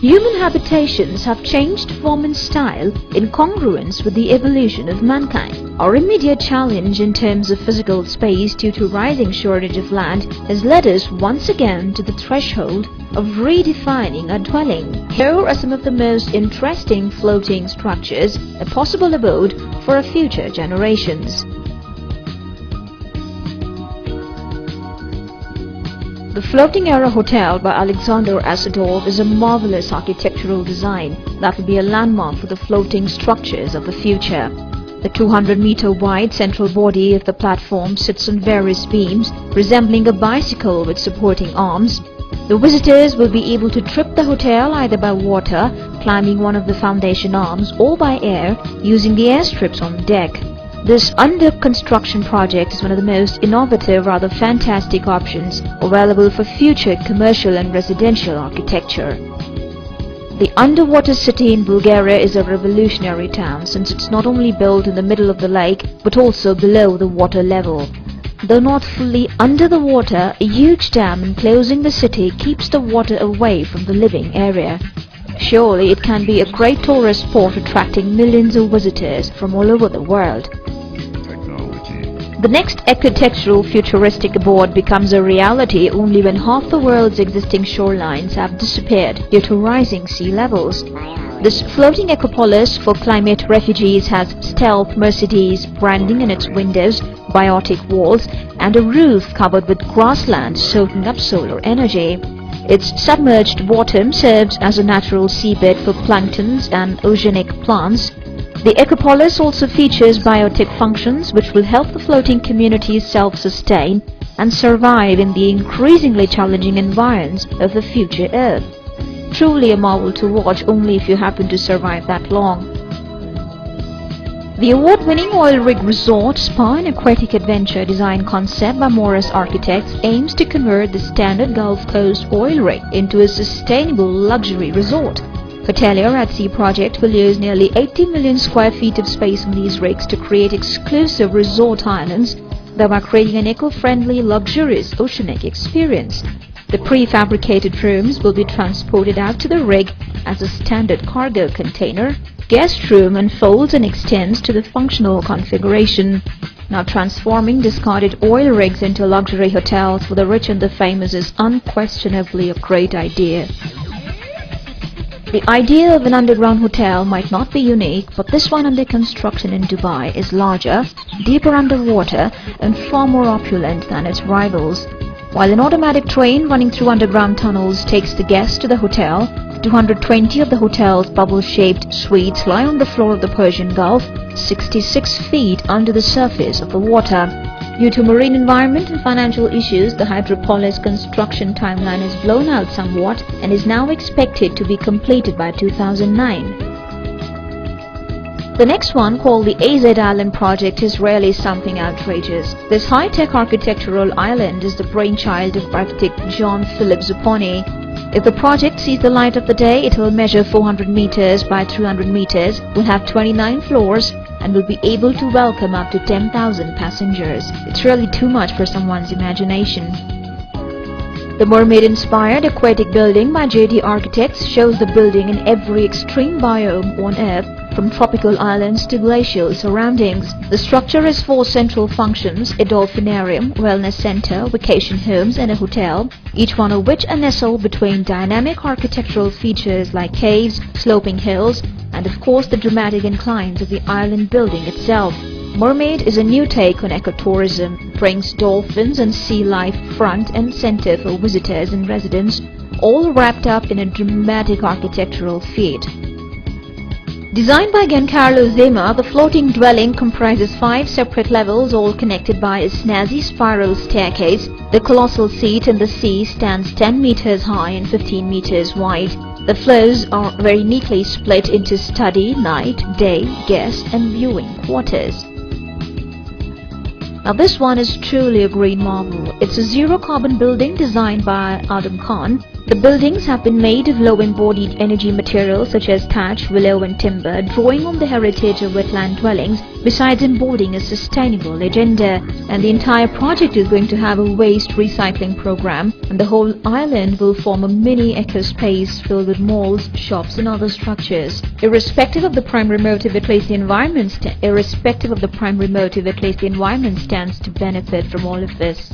Human habitations have changed form and style in congruence with the evolution of mankind. Our immediate challenge in terms of physical space due to rising shortage of land has led us once again to the threshold of redefining our dwelling. Here are some of the most interesting floating structures, a possible abode for our future generations. The Floating Era Hotel by Alexander Asadov is a marvelous architectural design that will be a landmark for the floating structures of the future. The 200-meter wide central body of the platform sits on various beams resembling a bicycle with supporting arms. The visitors will be able to trip the hotel either by water, climbing one of the foundation arms, or by air, using the airstrips on the deck. This under-construction project is one of the most innovative, rather fantastic options available for future commercial and residential architecture. The underwater city in Bulgaria is a revolutionary town since it's not only built in the middle of the lake but also below the water level. Though not fully under the water, a huge dam enclosing the city keeps the water away from the living area. Surely it can be a great tourist spot attracting millions of visitors from all over the world. The next architectural futuristic abode becomes a reality only when half the world's existing shorelines have disappeared due to rising sea levels. This floating ecopolis for climate refugees has stealth Mercedes branding in its windows, biotic walls, and a roof covered with grassland soaking up solar energy. Its submerged bottom serves as a natural seabed for planktons and oceanic plants. The ecopolis also features biotic functions which will help the floating communities self-sustain and survive in the increasingly challenging environs of the future Earth. Truly a marvel to watch only if you happen to survive that long. The award-winning oil rig resort, spa and aquatic adventure design concept by Morris Architects aims to convert the standard Gulf Coast oil rig into a sustainable luxury resort. Hotelier at Sea project will use nearly 80 million square feet of space on these rigs to create exclusive resort islands, thereby creating an eco-friendly, luxurious oceanic experience. The prefabricated rooms will be transported out to the rig as a standard cargo container. Guest room unfolds and extends to the functional configuration. Now transforming discarded oil rigs into luxury hotels for the rich and the famous is unquestionably a great idea. The idea of an underground hotel might not be unique, but this one under construction in Dubai is larger, deeper underwater, and far more opulent than its rivals. While an automatic train running through underground tunnels takes the guests to the hotel, 220 of the hotel's bubble-shaped suites lie on the floor of the Persian Gulf, 66 feet under the surface of the water. Due to marine environment and financial issues, the Hydropolis construction timeline has blown out somewhat and is now expected to be completed by 2009. The next one, called the AZ Island project, is really something outrageous. This high-tech architectural island is the brainchild of architect John Philip Zupponi. If the project sees the light of the day, it will measure 400 meters by 300 meters, will have 29 floors, and will be able to welcome up to 10,000 passengers. It's really too much for someone's imagination. The mermaid-inspired aquatic building by JD Architects shows the building in every extreme biome on Earth, from tropical islands to glacial surroundings. The structure has 4 central functions: a dolphinarium, wellness center, vacation homes, and a hotel, each one of which are nestled between dynamic architectural features like caves, sloping hills, and of course the dramatic inclines of the island building itself. Mermaid is a new take on ecotourism, brings dolphins and sea life front and center for visitors and residents, all wrapped up in a dramatic architectural feat. Designed by Giancarlo Zema, the floating dwelling comprises 5 separate levels, all connected by a snazzy spiral staircase. The colossal seat in the sea stands 10 meters high and 15 meters wide. The floors are very neatly split into study, night, day, guest, and viewing quarters. Now this one is truly a green marvel. It's a zero-carbon building designed by Adam Khan, The buildings have been made of low-embodied energy materials such as thatch, willow and timber, drawing on the heritage of wetland dwellings, besides embodying a sustainable agenda. And the entire project is going to have a waste recycling program, and the whole island will form a mini eco-space filled with malls, shops and other structures. Irrespective of the primary motive, at least the environment stands to benefit from all of this.